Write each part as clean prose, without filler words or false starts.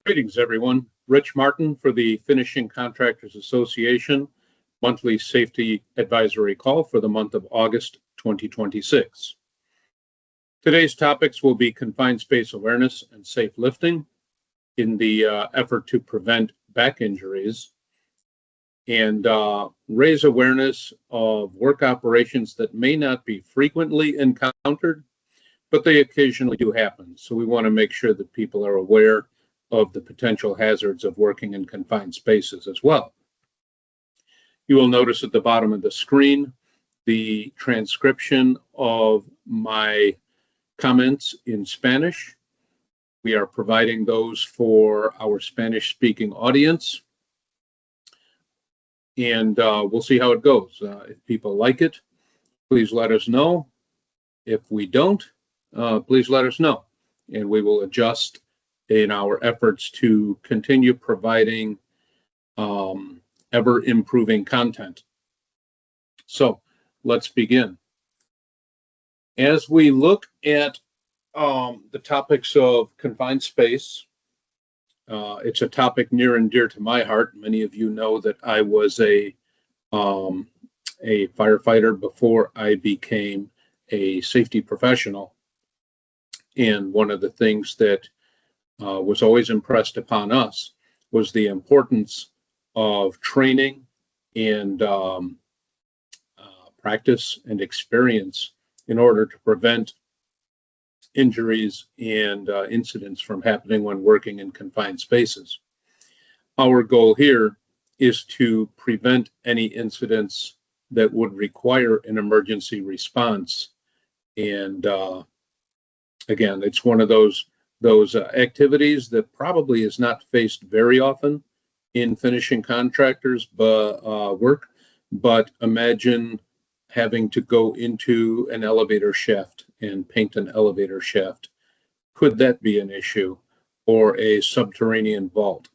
Greetings, everyone. Rich Martin for the Finishing Contractors Association monthly safety advisory call for the month of August 2026. Today's topics will be confined space awareness and safe lifting in the effort to prevent back injuries and raise awareness of work operations that may not be frequently encountered, but they occasionally do happen. So we want to make sure that people are aware of the potential hazards of working in confined spaces as well. You will notice at the bottom of the screen the transcription of my comments in Spanish. We are providing those for our Spanish-speaking audience, and we'll see how it goes. If people like it, please let us know. If we don't, please let us know, and we will adjust in our efforts to continue providing ever-improving content. So let's begin. As we look at the topics of confined space, it's a topic near and dear to my heart. Many of you know that I was a firefighter before I became a safety professional. And one of the things that was always impressed upon us was the importance of training and practice and experience in order to prevent injuries and incidents from happening when working in confined spaces. Our goal here is to prevent any incidents that would require an emergency response. And again, it's one of those activities that probably is not faced very often in finishing contractors work, but imagine having to go into an elevator shaft and paint an elevator shaft. Could that be an issue? Or a subterranean vault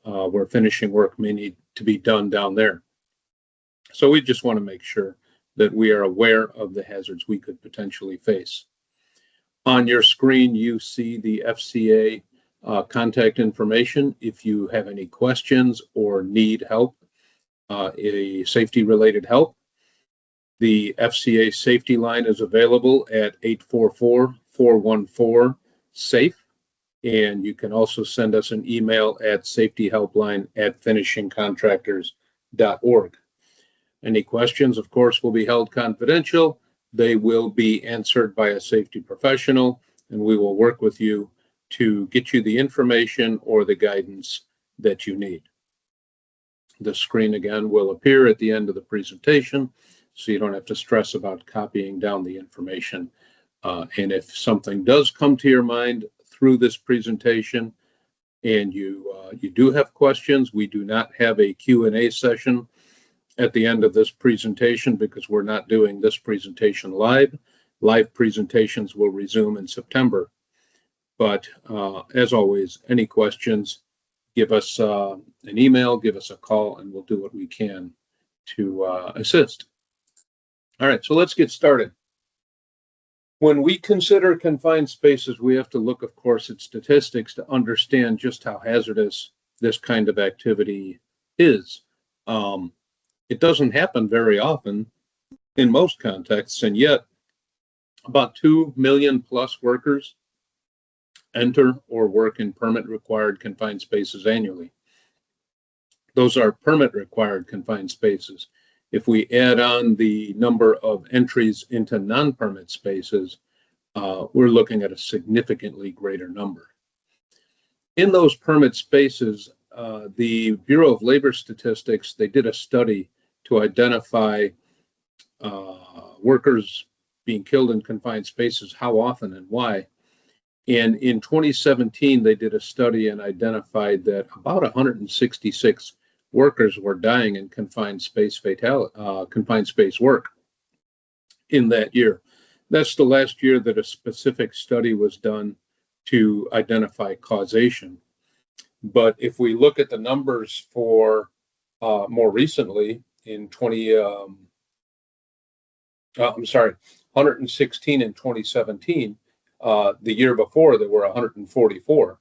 where finishing work may need to be done down there. So we just want to make sure that we are aware of the hazards we could potentially face. On your screen, you see the FCA contact information. If you have any questions or need help, a safety-related help, the FCA safety line is available at 844-414-SAFE. And you can also send us an email at safetyhelpline@finishingcontractors.org. Any questions, of course, will be held confidential. They will be answered by a safety professional, and we will work with you to get you the information or the guidance that you need. The screen again will appear at the end of the presentation, so you don't have to stress about copying down the information. And if something does come to your mind through this presentation and you do have questions, we do not have a Q&A session at the end of this presentation because we're not doing this presentation live. Live presentations will resume in September. But as always, any questions, give us an email, give us a call, and we'll do what we can to assist. All right, so let's get started. When we consider confined spaces, we have to look, of course, at statistics to understand just how hazardous this kind of activity is. It doesn't happen very often in most contexts, and yet about 2 million plus workers enter or work in permit-required confined spaces annually. Those are permit-required confined spaces. If we add on the number of entries into non-permit spaces, we're looking at a significantly greater number. In those permit spaces, the Bureau of Labor Statistics, they did a study to identify workers being killed in confined spaces, how often and why. And in 2017, they did a study and identified that about 166 workers were dying in confined space work in that year. That's the last year that a specific study was done to identify causation. But if we look at the numbers for more recently in 116 in 2017, the year before there were 144.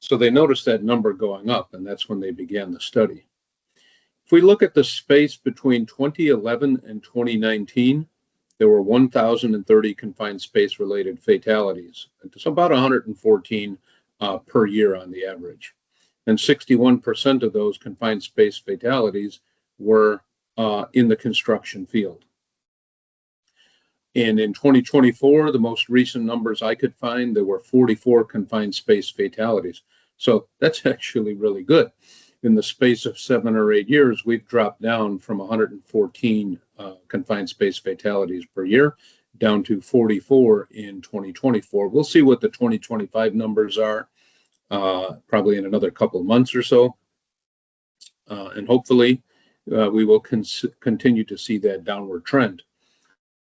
So they noticed that number going up, and that's when they began the study. If we look at the space between 2011 and 2019, there were 1,030 confined space related fatalities. It's about 114 per year on the average. And 61% of those confined space fatalities were in the construction field. And in 2024, the most recent numbers I could find, there were 44 confined space fatalities. So that's actually really good. In the space of 7 or 8 years, we've dropped down from 114 confined space fatalities per year down to 44 in 2024. We'll see what the 2025 numbers are probably in another couple of months or so. And hopefully we will continue to see that downward trend.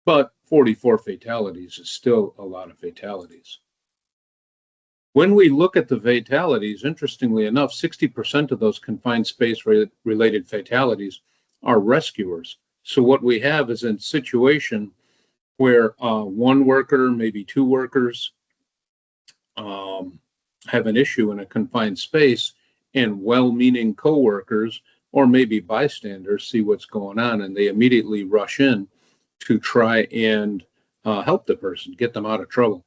But 44 fatalities is still a lot of fatalities. When we look at the fatalities, interestingly enough, 60% of those confined space related fatalities are rescuers. So what we have is a situation where one worker, maybe two workers, have an issue in a confined space, and well-meaning coworkers or maybe bystanders see what's going on, and they immediately rush in to try and help the person, get them out of trouble.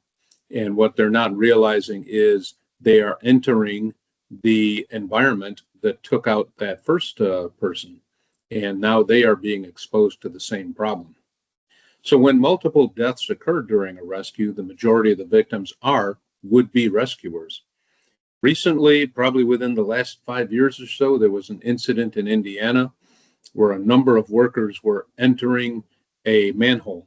And what they're not realizing is they are entering the environment that took out that first person, and now they are being exposed to the same problem. So when multiple deaths occur during a rescue, the majority of the victims are would-be rescuers. Recently, probably within the last 5 years or so, there was an incident in Indiana where a number of workers were entering a manhole.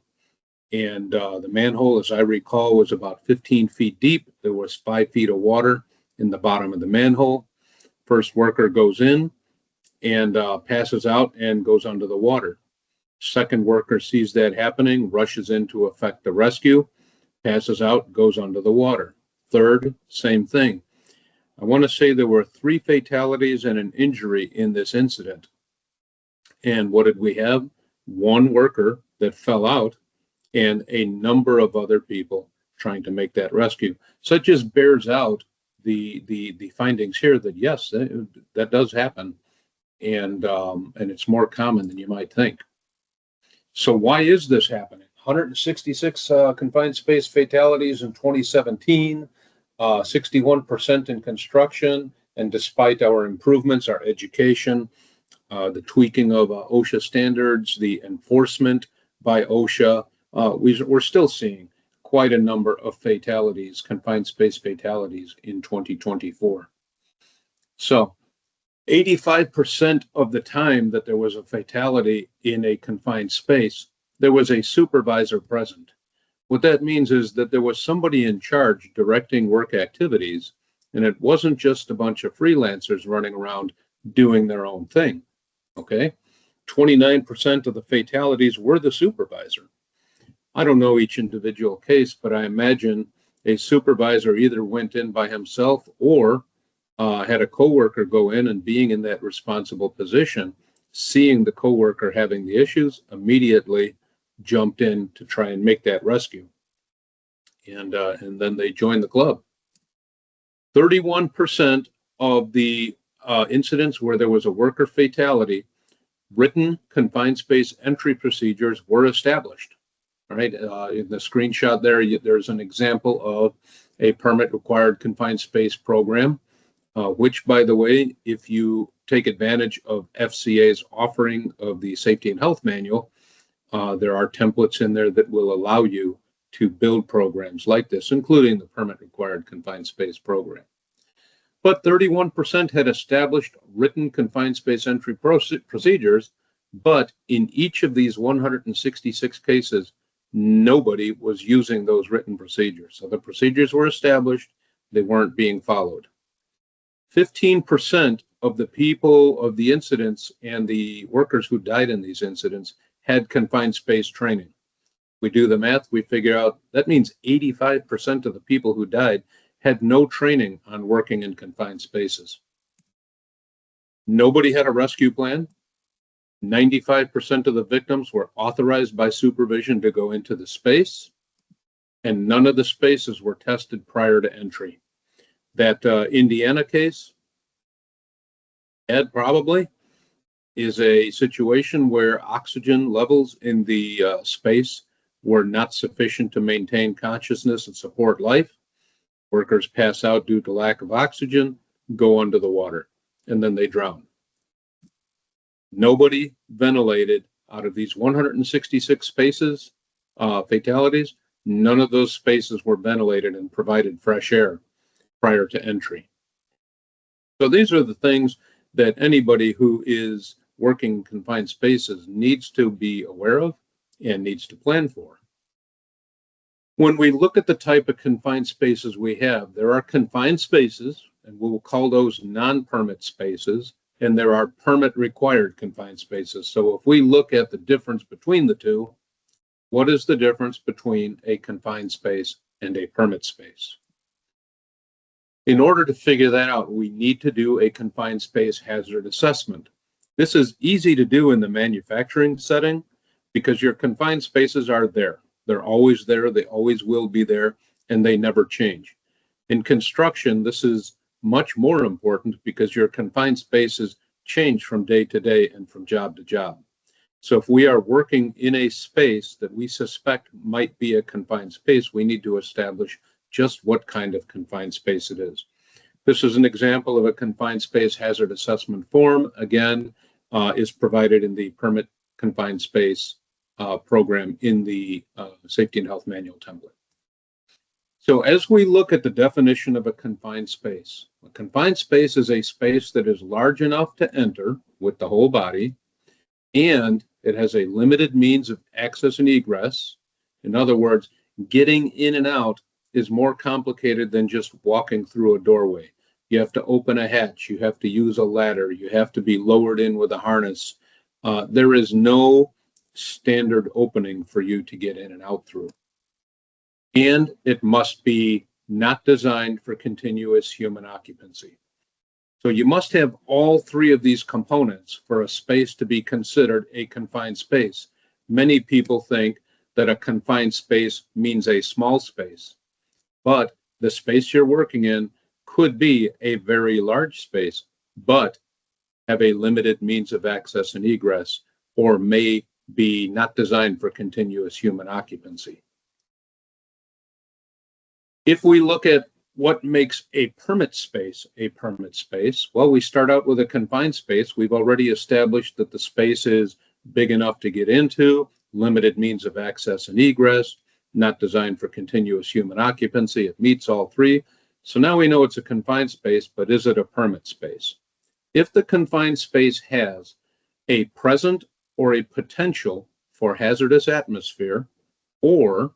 And the manhole, as I recall, was about 15 feet deep. There was 5 feet of water in the bottom of the manhole. First worker goes in and passes out and goes under the water. Second worker sees that happening, rushes in to effect the rescue, passes out, goes under the water. Third, same thing. I want to say there were 3 fatalities and an injury in this incident. And what did we have? One worker that fell out and a number of other people trying to make that rescue. So it just bears out the findings here that yes, that does happen, and it's more common than you might think. So why is this happening? 166 confined space fatalities in 2017, 61% in construction, and despite our improvements, our education, the tweaking of OSHA standards, the enforcement by OSHA, we're still seeing quite a number of fatalities, confined space fatalities in 2024. So 85% of the time that there was a fatality in a confined space, there was a supervisor present. What that means is that there was somebody in charge directing work activities, and it wasn't just a bunch of freelancers running around doing their own thing, okay? 29% of the fatalities were the supervisor. I don't know each individual case, but I imagine a supervisor either went in by himself or had a coworker go in, and being in that responsible position, seeing the coworker having the issues, immediately jumped in to try and make that rescue. And then they joined the club. 31% of the incidents where there was a worker fatality, written confined space entry procedures were established. All right, in the screenshot there's an example of a permit-required confined space program, which, by the way, if you take advantage of FCA's offering of the Safety and Health Manual, there are templates in there that will allow you to build programs like this, including the permit-required confined space program. But 31% had established written confined space entry procedures, but in each of these 166 cases, nobody was using those written procedures. So the procedures were established, they weren't being followed. 15% of the people of the incidents and the workers who died in these incidents had confined space training. We do the math, we figure out that means 85% of the people who died had no training on working in confined spaces. Nobody had a rescue plan. 95% of the victims were authorized by supervision to go into the space, and none of the spaces were tested prior to entry. That Indiana case, Ed, probably, is a situation where oxygen levels in the space were not sufficient to maintain consciousness and support life. Workers pass out due to lack of oxygen, go under the water, and then they drown. Nobody ventilated out of these 166 spaces, fatalities. None of those spaces were ventilated and provided fresh air prior to entry. So these are the things that anybody who is working in confined spaces needs to be aware of and needs to plan for. When we look at the type of confined spaces we have, there are confined spaces, and we'll call those non-permit spaces, and there are permit required confined spaces. So if we look at the difference between the two, what is the difference between a confined space and a permit space? In order to figure that out, we need to do a confined space hazard assessment. This is easy to do in the manufacturing setting because your confined spaces are there. They're always there, they always will be there, and they never change. In construction, this is much more important because your confined spaces change from day to day and from job to job. So if we are working in a space that we suspect might be a confined space, we need to establish just what kind of confined space it is. This is an example of a confined space hazard assessment form. Again, is provided in the permit confined space program in the Safety and Health Manual template. So as we look at the definition of a confined space is a space that is large enough to enter with the whole body, and it has a limited means of access and egress. In other words, getting in and out is more complicated than just walking through a doorway. You have to open a hatch, you have to use a ladder, you have to be lowered in with a harness. There is no standard opening for you to get in and out through. And it must be not designed for continuous human occupancy. So you must have all three of these components for a space to be considered a confined space. Many people think that a confined space means a small space, but the space you're working in could be a very large space, but have a limited means of access and egress, or may be not designed for continuous human occupancy. If we look at what makes a permit space, well, we start out with a confined space. We've already established that the space is big enough to get into, limited means of access and egress, not designed for continuous human occupancy. It meets all three. So now we know it's a confined space, but is it a permit space? If the confined space has a present or a potential for hazardous atmosphere, or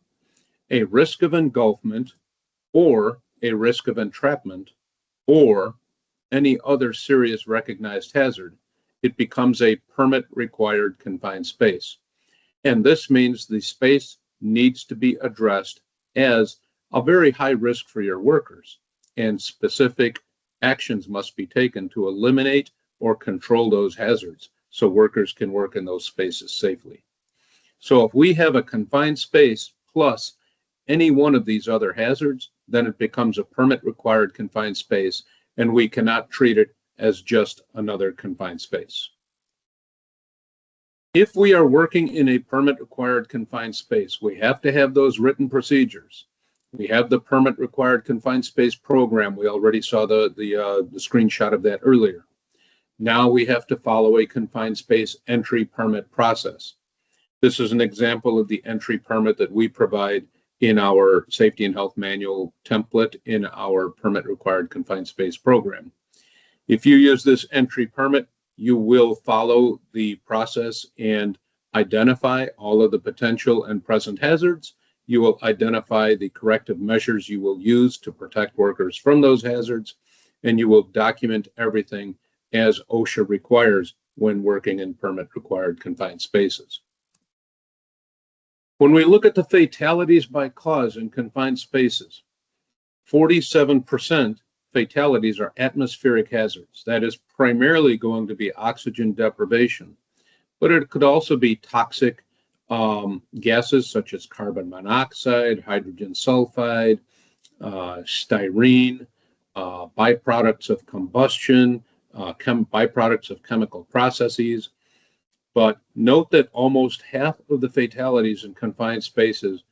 a risk of engulfment, or a risk of entrapment, or any other serious recognized hazard, it becomes a permit required confined space. And this means the space needs to be addressed as a very high risk for your workers, and specific actions must be taken to eliminate or control those hazards so workers can work in those spaces safely. So if we have a confined space plus any one of these other hazards, then it becomes a permit required confined space, and we cannot treat it as just another confined space. If we are working in a permit required confined space, we have to have those written procedures. We have the permit required confined space program. We already saw the screenshot of that earlier. Now we have to follow a confined space entry permit process. This is an example of the entry permit that we provide in our Safety and Health Manual template in our permit required confined space program. If you use this entry permit, you will follow the process and identify all of the potential and present hazards. You will identify the corrective measures you will use to protect workers from those hazards, and you will document everything as OSHA requires when working in permit required confined spaces. When we look at the fatalities by cause in confined spaces, 47% fatalities are atmospheric hazards. That is primarily going to be oxygen deprivation, but it could also be toxic gases such as carbon monoxide, hydrogen sulfide, styrene, byproducts of combustion, byproducts of chemical processes. But note that almost half of the fatalities in confined spaces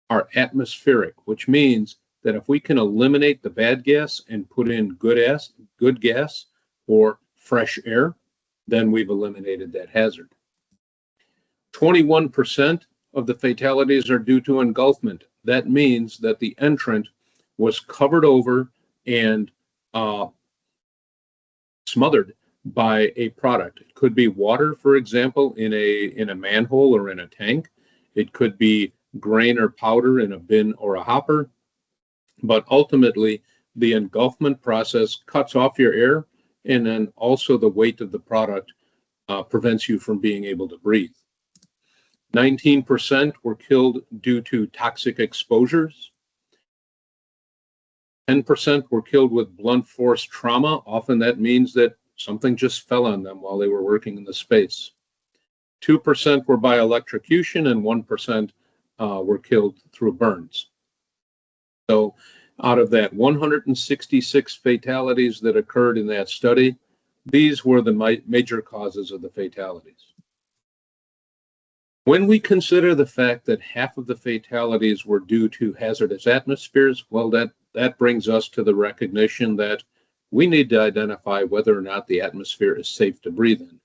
are atmospheric, which means that if we can eliminate the bad gas and put in good gas or fresh air, then we've eliminated that hazard. 21% of the fatalities are due to engulfment. That means that the entrant was covered over and smothered by a product. It could be water, for example, in a manhole or in a tank. It could be grain or powder in a bin or a hopper. But ultimately, the engulfment process cuts off your air, and then also the weight of the product prevents you from being able to breathe. 19% were killed due to toxic exposures. 10% were killed with blunt force trauma. Often that means that something just fell on them while they were working in the space. 2% were by electrocution, and 1% were killed through burns. So out of that 166 fatalities that occurred in that study, these were the major causes of the fatalities. When we consider the fact that half of the fatalities were due to hazardous atmospheres, well, that brings us to the recognition that we need to identify whether or not the atmosphere is safe to breathe in.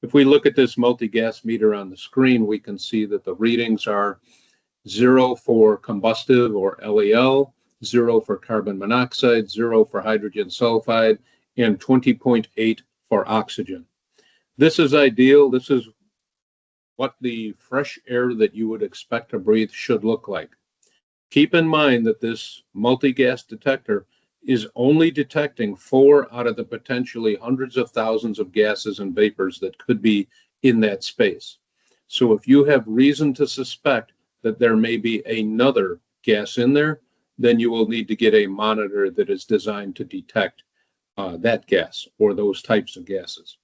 If we look at this multi-gas meter on the screen, we can see that the readings are 0 for combustive or LEL, 0 for carbon monoxide, 0 for hydrogen sulfide, and 20.8 for oxygen. This is ideal. This is what the fresh air that you would expect to breathe should look like. Keep in mind that this multi-gas detector is only detecting 4 out of the potentially hundreds of thousands of gases and vapors that could be in that space. So if you have reason to suspect that there may be another gas in there, then you will need to get a monitor that is designed to detect that gas or those types of gases.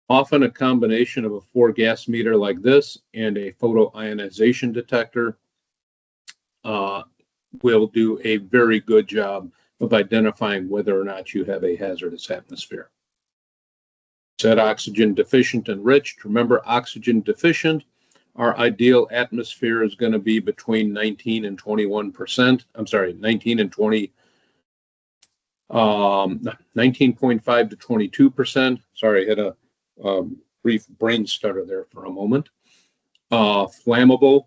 Often a combination of a 4-gas meter like this and a photoionization detector will do a very good job of identifying whether or not you have a hazardous atmosphere. Said oxygen deficient enriched. Remember, oxygen deficient, our ideal atmosphere is going to be between 19 and 21%. I'm sorry, 19 and 20. 19.5 to 22%. Sorry, I had a brief brain stutter there for a moment. Flammable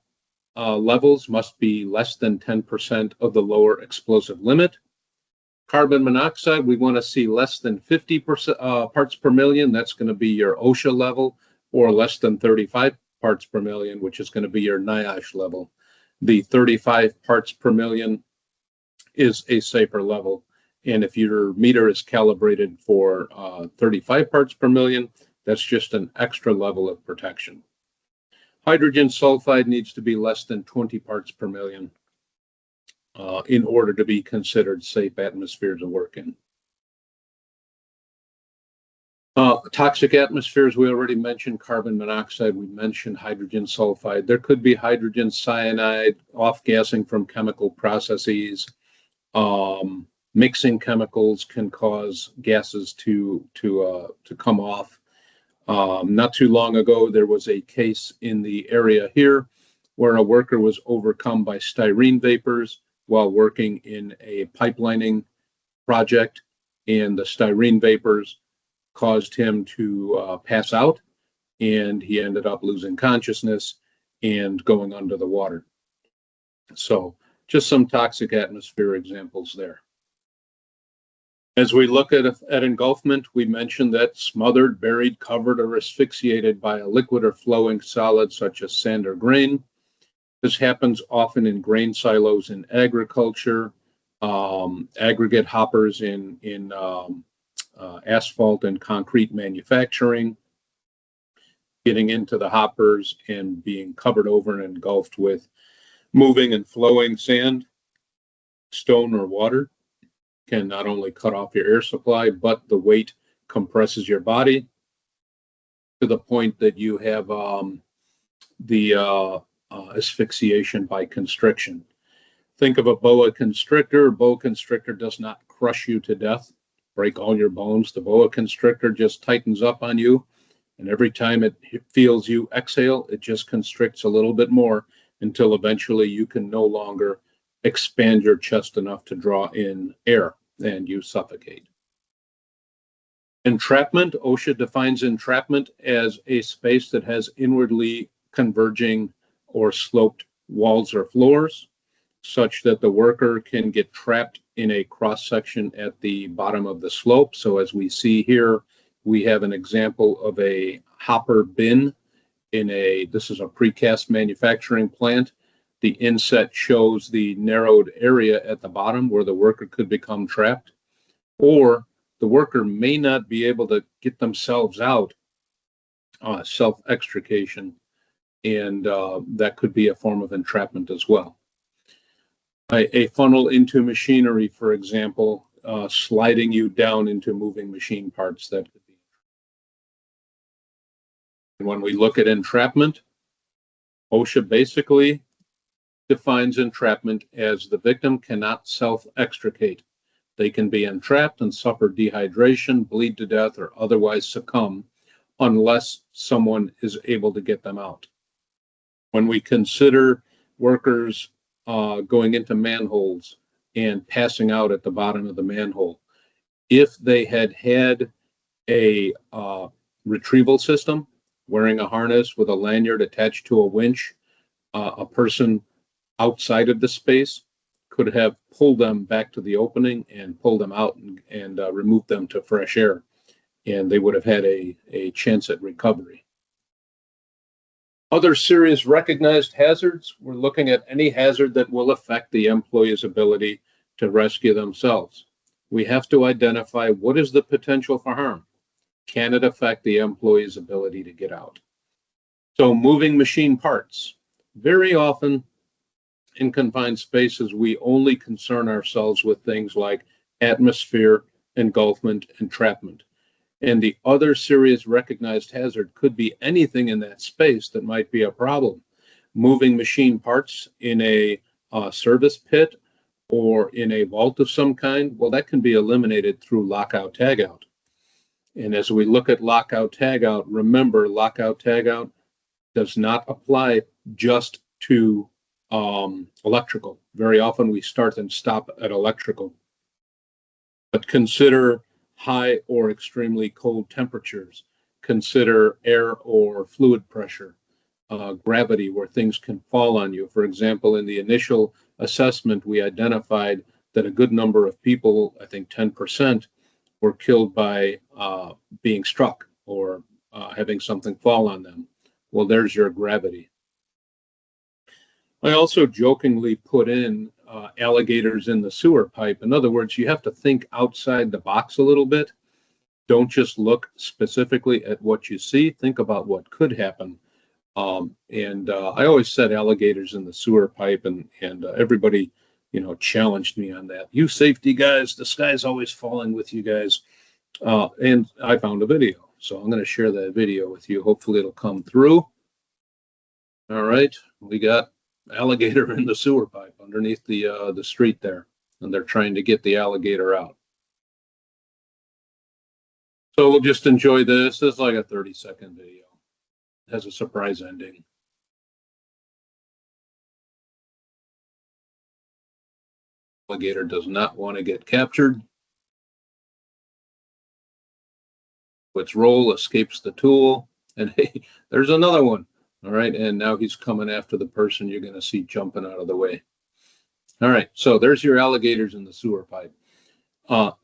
levels must be less than 10% of the lower explosive limit. Carbon monoxide, we want to see less than 50 parts per million. That's going to be your OSHA level, or less than 35 parts per million, which is going to be your NIOSH level. The 35 parts per million is a safer level. And if your meter is calibrated for 35 parts per million, that's just an extra level of protection. Hydrogen sulfide needs to be less than 20 parts per million in order to be considered safe atmosphere to work in. Toxic atmospheres, we already mentioned carbon monoxide, we mentioned hydrogen sulfide. There could be hydrogen cyanide, off-gassing from chemical processes. Mixing chemicals can cause gases to come off. Not too long ago, there was a case in the area here where a worker was overcome by styrene vapors while working in a pipelining project, and the styrene vapors caused him to pass out, and he ended up losing consciousness and going under the water. So just some toxic atmosphere examples there. As we look at engulfment, we mentioned that smothered, buried, covered, or asphyxiated by a liquid or flowing solid such as sand or grain. This happens often in grain silos in agriculture, aggregate hoppers in asphalt and concrete manufacturing, getting into the hoppers and being covered over and engulfed with moving and flowing sand, stone, or water can not only cut off your air supply, but the weight compresses your body to the point that you have the asphyxiation by constriction. Think of a boa constrictor. A boa constrictor does not crush you to death, break all your bones. The boa constrictor just tightens up on you. And every time it feels you exhale, it just constricts a little bit more until eventually you can no longer expand your chest enough to draw in air and you suffocate. Entrapment, OSHA defines entrapment as a space that has inwardly converging or sloped walls or floors, such that the worker can get trapped in a cross section at the bottom of the slope. So as we see here, we have an example of a hopper bin this is a precast manufacturing plant. The inset shows the narrowed area at the bottom where the worker could become trapped, or the worker may not be able to get themselves out, self-extrication, and that could be a form of entrapment as well. A funnel into machinery, for example, sliding you down into moving machine parts, that could be. And when we look at entrapment, OSHA basically defines entrapment as the victim cannot self-extricate. They can be entrapped and suffer dehydration, bleed to death, or otherwise succumb unless someone is able to get them out. When we consider workers going into manholes and passing out at the bottom of the manhole, if they had a retrieval system, wearing a harness with a lanyard attached to a winch, a person outside of the space could have pulled them back to the opening and pulled them out and removed them to fresh air, and they would have had a chance at recovery. Other serious recognized hazards, we're looking at any hazard that will affect the employee's ability to rescue themselves. We have to identify what is the potential for harm. Can it affect the employee's ability to get out? So moving machine parts. Very often in confined spaces, we only concern ourselves with things like atmosphere, engulfment, entrapment. And the other serious recognized hazard could be anything in that space that might be a problem. Moving machine parts in a service pit or in a vault of some kind, well, that can be eliminated through lockout tagout. And as we look at lockout tagout, remember, lockout tagout does not apply just to electrical. Very often we start and stop at electrical. But consider high or extremely cold temperatures. Consider air or fluid pressure, gravity, where things can fall on you. For example, in the initial assessment, we identified that a good number of people, I think 10%, were killed by being struck or having something fall on them. Well, there's your gravity. I also jokingly put in alligators in the sewer pipe. In other words, you have to think outside the box a little bit. Don't just look specifically at what you see. Think about what could happen. I always said alligators in the sewer pipe, and everybody, challenged me on that. You safety guys, the sky's always falling with you guys. And I found a video, so I'm going to share that video with you. Hopefully it'll come through. All right, we got alligator in the sewer pipe underneath the street there, and they're trying to get the alligator out. So we'll just enjoy this. This is like a 30-second video. It has a surprise ending. Alligator does not want to get captured. Its roll escapes the tool, and hey, there's another one. All right, and now he's coming after the person you're going to see jumping out of the way. All right, so there's your alligators in the sewer pipe.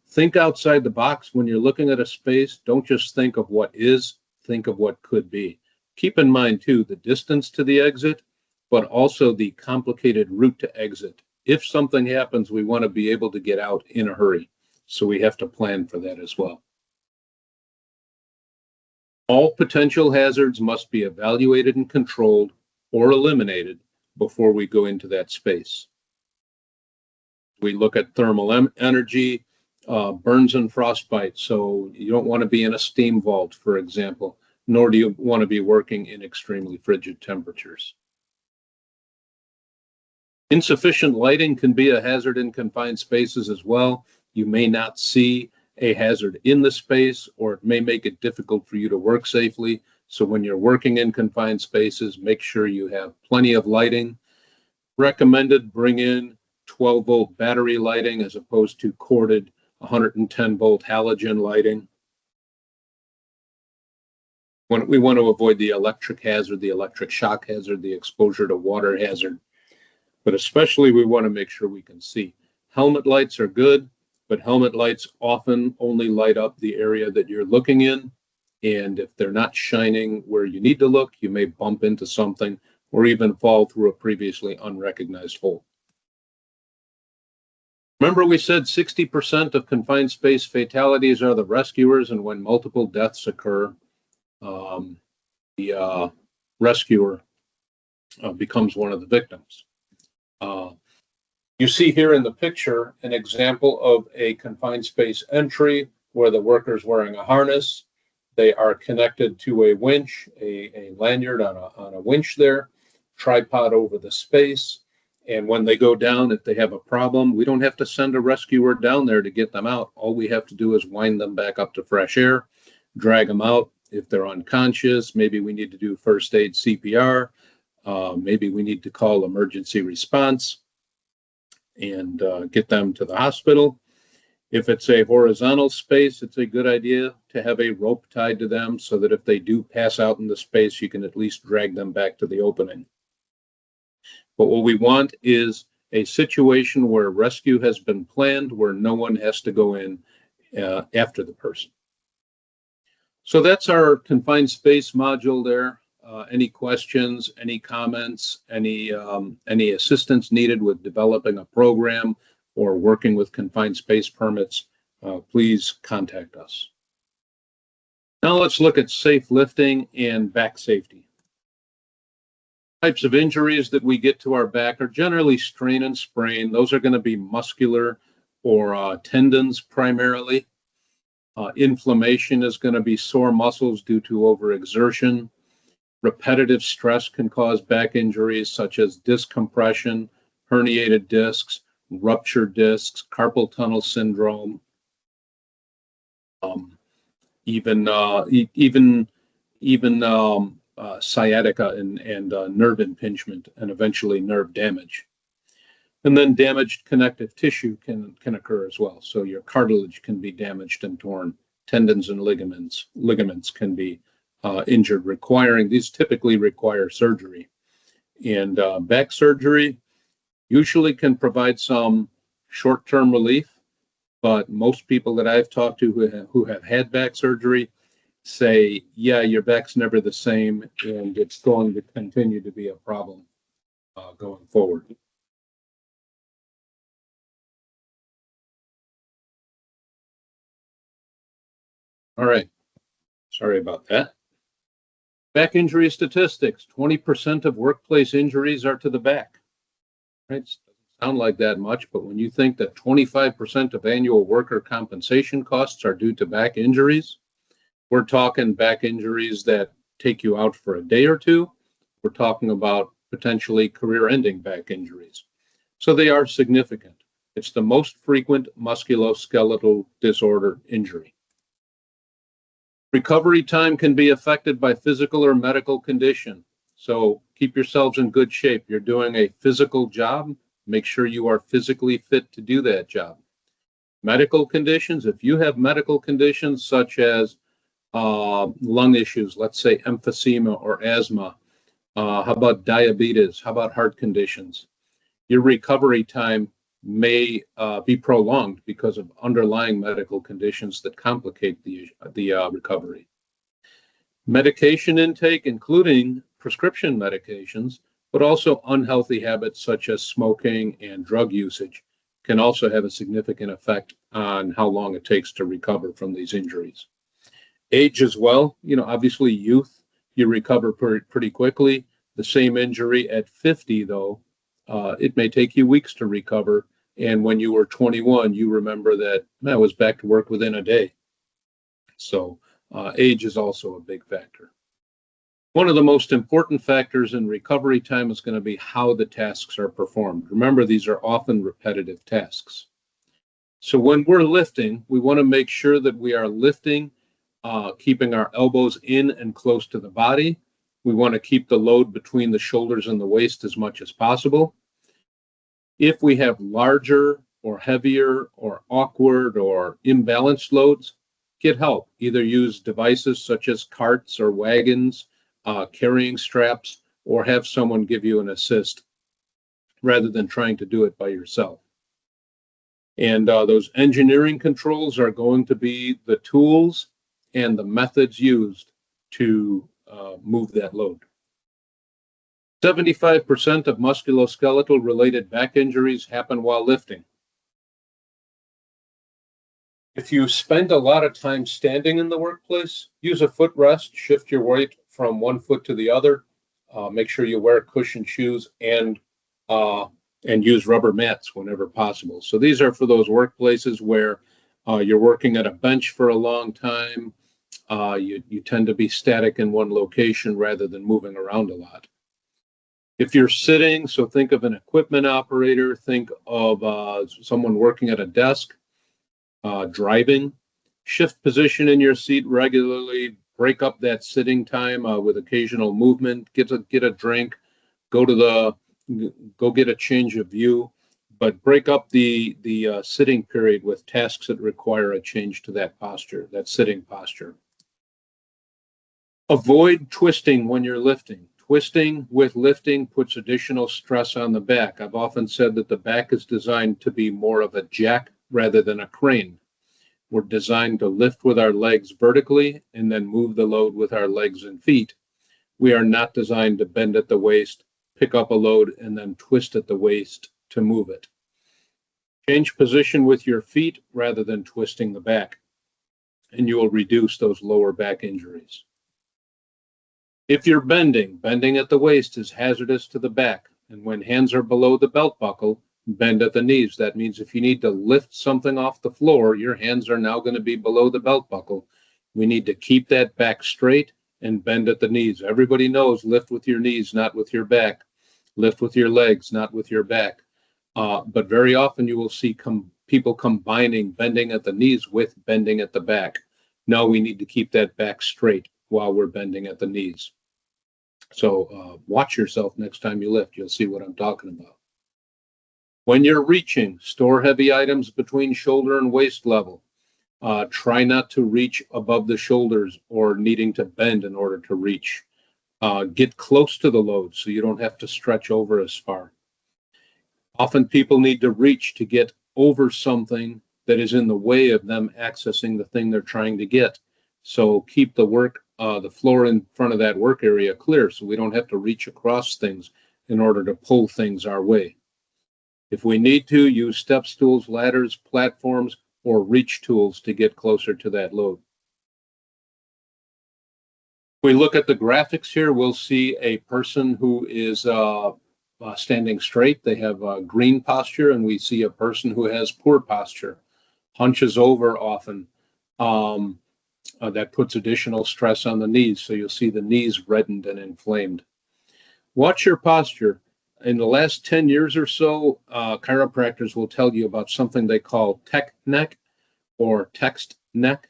Think outside the box when you're looking at a space. Don't just think of what is, think of what could be. Keep in mind, too, the distance to the exit, but also the complicated route to exit. If something happens, we want to be able to get out in a hurry, so we have to plan for that as well. All potential hazards must be evaluated and controlled or eliminated before we go into that space. We look at thermal energy, burns and frostbite. So you don't want to be in a steam vault, for example, nor do you want to be working in extremely frigid temperatures. Insufficient lighting can be a hazard in confined spaces as well. You may not see a hazard in the space, or it may make it difficult for you to work safely. So when you're working in confined spaces, make sure you have plenty of lighting. Recommended bring in 12-volt battery lighting as opposed to corded 110-volt halogen lighting. We want to avoid the electric hazard, the electric shock hazard, the exposure to water hazard, but especially we want to make sure we can see. Helmet lights are good, but helmet lights often only light up the area that you're looking in, and if they're not shining where you need to look, you may bump into something or even fall through a previously unrecognized hole. Remember, we said 60% of confined space fatalities are the rescuers, and when multiple deaths occur, the rescuer becomes one of the victims. You see here in the picture an example of a confined space entry where the worker's wearing a harness. They are connected to a winch, a lanyard on a winch there, tripod over the space. And when they go down, if they have a problem, we don't have to send a rescuer down there to get them out. All we have to do is wind them back up to fresh air, drag them out. If they're unconscious, maybe we need to do first aid CPR. Maybe we need to call emergency response and get them to the hospital. If it's a horizontal space, it's a good idea to have a rope tied to them so that if they do pass out in the space, you can at least drag them back to the opening. But what we want is a situation where rescue has been planned, where no one has to go in after the person. So that's our confined space module there. Any questions, any comments, any assistance needed with developing a program or working with confined space permits, please contact us. Now let's look at safe lifting and back safety. Types of injuries that we get to our back are generally strain and sprain. Those are going to be muscular or tendons primarily. Inflammation is going to be sore muscles due to overexertion. Repetitive stress can cause back injuries such as disc compression, herniated discs, ruptured discs, carpal tunnel syndrome, even sciatica and nerve impingement, and eventually nerve damage. And then damaged connective tissue can occur as well. So your cartilage can be damaged and torn. Tendons and ligaments can be injured, these typically require surgery. And back surgery usually can provide some short-term relief, but most people that I've talked to who have had back surgery say, yeah, your back's never the same, and it's going to continue to be a problem going forward. All right, sorry about that. Back injury statistics, 20% of workplace injuries are to the back. Right? Doesn't sound like that much, but when you think that 25% of annual worker compensation costs are due to back injuries, we're talking back injuries that take you out for a day or two. We're talking about potentially career-ending back injuries. So they are significant. It's the most frequent musculoskeletal disorder injury. Recovery time can be affected by physical or medical condition. So keep yourselves in good shape. You're doing a physical job. Make sure you are physically fit to do that job. Medical conditions, if you have medical conditions such as lung issues, let's say emphysema or asthma, how about diabetes, how about heart conditions? Your recovery time may be prolonged because of underlying medical conditions that complicate the recovery. Medication intake, including prescription medications, but also unhealthy habits such as smoking and drug usage, can also have a significant effect on how long it takes to recover from these injuries. Age as well, obviously youth, you recover pretty quickly. The same injury at 50, though, it may take you weeks to recover. And when you were 21, you remember that I was back to work within a day. So age is also a big factor. One of the most important factors in recovery time is going to be how the tasks are performed. Remember, these are often repetitive tasks. So when we're lifting, we want to make sure that we are lifting, keeping our elbows in and close to the body. We want to keep the load between the shoulders and the waist as much as possible. If we have larger or heavier or awkward or imbalanced loads, get help. Either use devices such as carts or wagons, carrying straps, or have someone give you an assist rather than trying to do it by yourself. And those engineering controls are going to be the tools and the methods used to move that load. 75% of musculoskeletal related back injuries happen while lifting. If you spend a lot of time standing in the workplace, use a footrest, shift your weight from one foot to the other, make sure you wear cushioned shoes and use rubber mats whenever possible. So these are for those workplaces where you're working at a bench for a long time. You tend to be static in one location rather than moving around a lot. If you're sitting, so think of an equipment operator, think of someone working at a desk, driving, shift position in your seat regularly, break up that sitting time with occasional movement, get a drink, go get a change of view, but break up the sitting period with tasks that require a change to that posture, that sitting posture. Avoid twisting when you're lifting. Twisting with lifting puts additional stress on the back. I've often said that the back is designed to be more of a jack rather than a crane. We're designed to lift with our legs vertically and then move the load with our legs and feet. We are not designed to bend at the waist, pick up a load, and then twist at the waist to move it. Change position with your feet rather than twisting the back, and you will reduce those lower back injuries. If you're bending at the waist is hazardous to the back, and when hands are below the belt buckle, bend at the knees. That means if you need to lift something off the floor, your hands are now going to be below the belt buckle. We need to keep that back straight and bend at the knees. Everybody knows lift with your knees, not with your back. Lift with your legs, not with your back. But very often you will see people combining bending at the knees with bending at the back. No, we need to keep that back straight while we're bending at the knees. So watch yourself next time you lift. You'll see what I'm talking about. When you're reaching, store heavy items between shoulder and waist level. Try not to reach above the shoulders or needing to bend in order to reach. Get close to the load so you don't have to stretch over as far. Often people need to reach to get over something that is in the way of them accessing the thing they're trying to get. So keep the floor in front of that work area clear so we don't have to reach across things in order to pull things our way. If we need to, use step stools, ladders, platforms, or reach tools to get closer to that load. If we look at the graphics here, we'll see a person who is standing straight. They have green posture, and we see a person who has poor posture, hunches over often. That puts additional stress on the knees, so you'll see the knees reddened and inflamed. Watch your posture. In the last 10 years or so, chiropractors will tell you about something they call tech neck or text neck,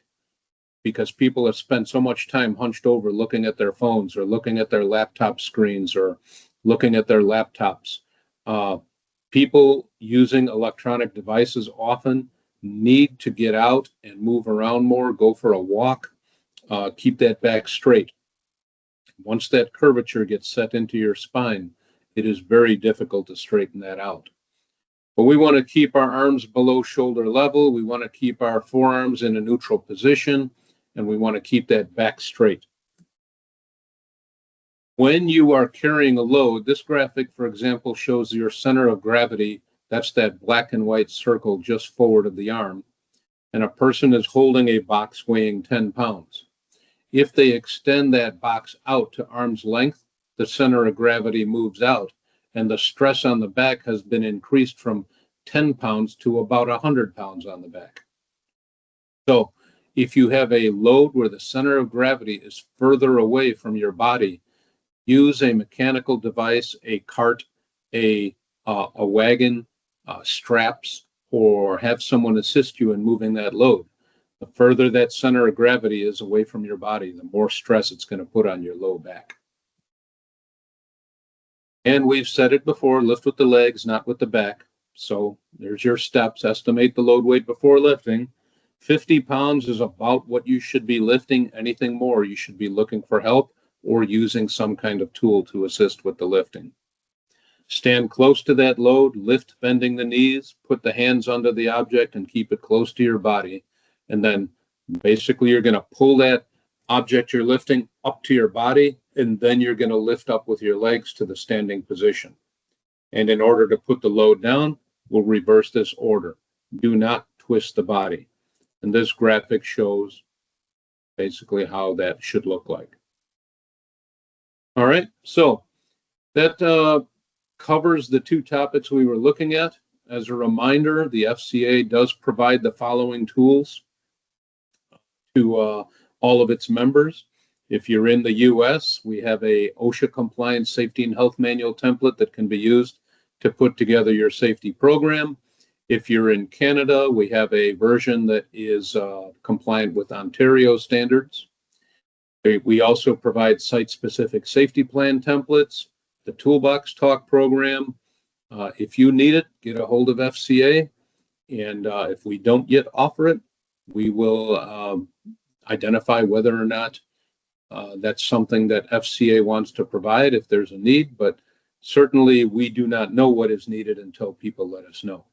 because people have spent so much time hunched over looking at their phones or looking at their laptop screens or looking at their laptops. People using electronic devices often need to get out and move around more, go for a walk, keep that back straight. Once that curvature gets set into your spine, it is very difficult to straighten that out. But we want to keep our arms below shoulder level. We want to keep our forearms in a neutral position, and we want to keep that back straight. When you are carrying a load, this graphic, for example, shows your center of gravity. That's that black and white circle just forward of the arm. And a person is holding a box weighing 10 pounds. If they extend that box out to arm's length, the center of gravity moves out, and the stress on the back has been increased from 10 pounds to about 100 pounds on the back. So if you have a load where the center of gravity is further away from your body, use a mechanical device, a cart, a wagon, straps, or have someone assist you in moving that load. The further that center of gravity is away from your body, the more stress it's going to put on your low back. And we've said it before, lift with the legs, not with the back. So there's your steps. Estimate the load weight before lifting. 50 pounds is about what you should be lifting. Anything more, you should be looking for help or using some kind of tool to assist with the lifting. Stand close to that load, lift bending the knees, put the hands under the object and keep it close to your body. And then basically you're going to pull that object you're lifting up to your body, and then you're going to lift up with your legs to the standing position. And in order to put the load down, we'll reverse this order. Do not twist the body. And this graphic shows basically how that should look like. All right, so that covers the two topics we were looking at. As a reminder, the FCA does provide the following tools to all of its members. If you're in the US, we have a OSHA compliant safety and health manual template that can be used to put together your safety program. If you're in Canada, we have a version that is compliant with Ontario standards. We also provide site-specific safety plan templates, the Toolbox Talk program. If you need it, get a hold of FCA. And if we don't yet offer it, we will identify whether or not that's something that FCA wants to provide if there's a need. But certainly we do not know what is needed until people let us know.